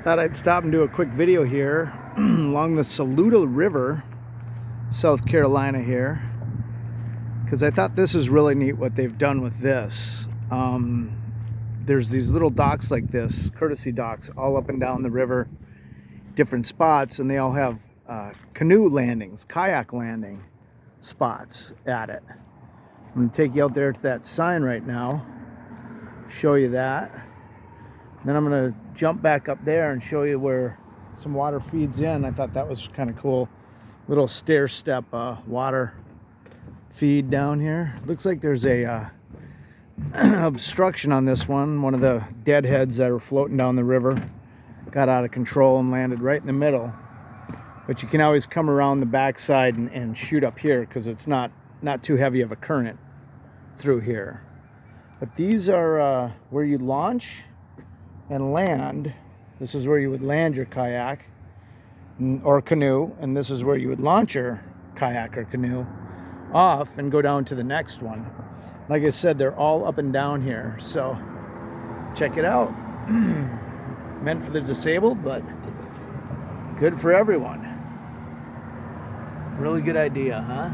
Thought I'd stop and do a quick video here along the Saluda River, South Carolina here, because I thought this is really neat what they've done with this. There's these little docks like this, courtesy docks, all up and down the river, different spots, and they all have canoe landings, kayak landing spots at it. I'm going to take you out there to that sign right now, show you that. Then I'm going to jump back up there and show you where some water feeds in. I thought that was kind of cool. Little stair step water feed down here. Looks like there's a obstruction on this one. One of the deadheads that are floating down the river got out of control and landed right in the middle. But you can always come around the backside and shoot up here because it's not too heavy of a current through here. But these are where you launch and land. This is where you would land your kayak or canoe, and this is where you would launch your kayak or canoe off and go down to the next one. Like I said, they're all up and down here, so check it out. Meant for the disabled, but good for everyone. Really good idea, huh?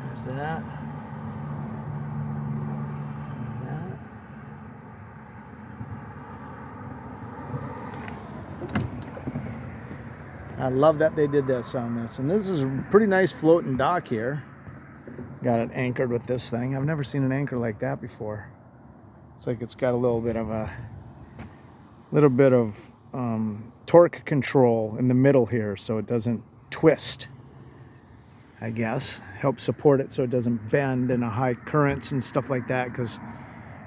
There's that. I love that they did this on this. And this is a pretty nice floating dock here. Got it anchored with this thing. I've never seen an anchor like that before. It's like it's got a little bit of torque control in the middle here so it doesn't twist, I guess. Help support it so it doesn't bend in a high currents and stuff like that, because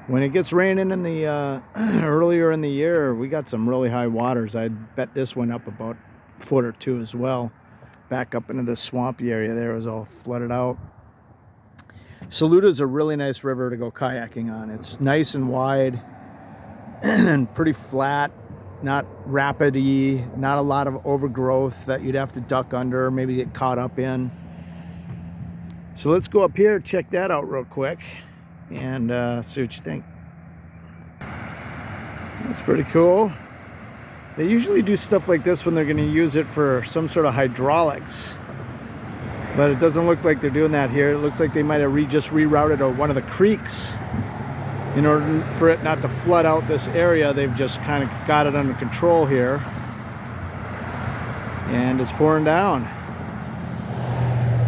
when it gets raining in the earlier in the year, we got some really high waters. I bet this went up about a foot or two as well. Back up into the swampy area there, it was all flooded out. Saluda is a really nice river to go kayaking on. It's nice and wide and pretty flat, not rapidy, not a lot of overgrowth that you'd have to duck under, maybe get caught up in. So let's go up here, check that out real quick, and see what you think. That's pretty cool. They usually do stuff like this when they're going to use it for some sort of hydraulics, but it doesn't look like they're doing that here. It looks like they might have just rerouted one of the creeks. In order for it not to flood out this area, they've just kind of got it under control here, and it's pouring down.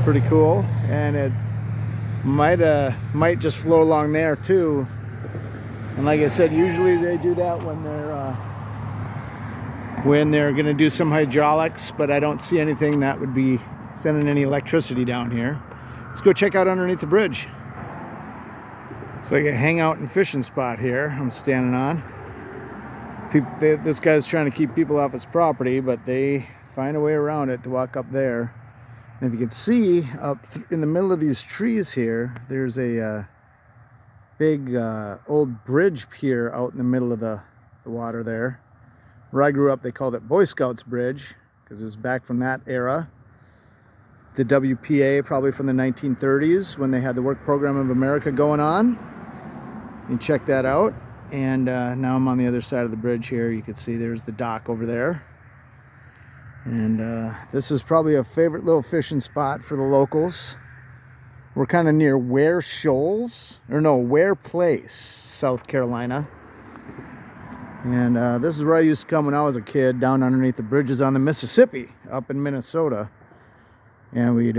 Pretty cool. And it might just flow along there too. And like I said, usually they do that when they're going to do some hydraulics, but I don't see anything that would be sending any electricity down here. Let's go check out underneath the bridge. It's like a hangout and fishing spot here I'm standing on. This guy's trying to keep people off his property, but they find a way around it to walk up there. And if you can see up in the middle of these trees here, there's a big old bridge pier out in the middle of the water there. Where I grew up, they called it Boy Scouts Bridge because it was back from that era. The WPA, probably from the 1930s when they had the Work Program of America going on. You can check that out. And now I'm on the other side of the bridge here. You can see there's the dock over there. And this is probably a favorite little fishing spot for the locals. We're kind of near Ware Place, South Carolina. And this is where I used to come when I was a kid, down underneath the bridges on the Mississippi up in Minnesota. And we'd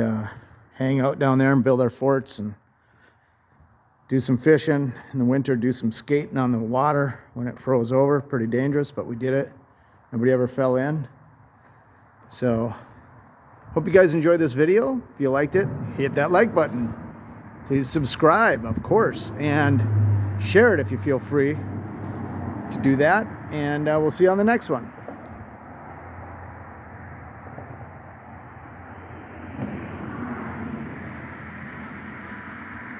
hang out down there and build our forts and do some fishing. In the winter, do some skating on the water when it froze over. Pretty dangerous, but we did it. Nobody ever fell in. So, hope you guys enjoyed this video. If you liked it, hit that like button. Please subscribe, of course, and share it if you feel free to do that. And we'll see you on the next one.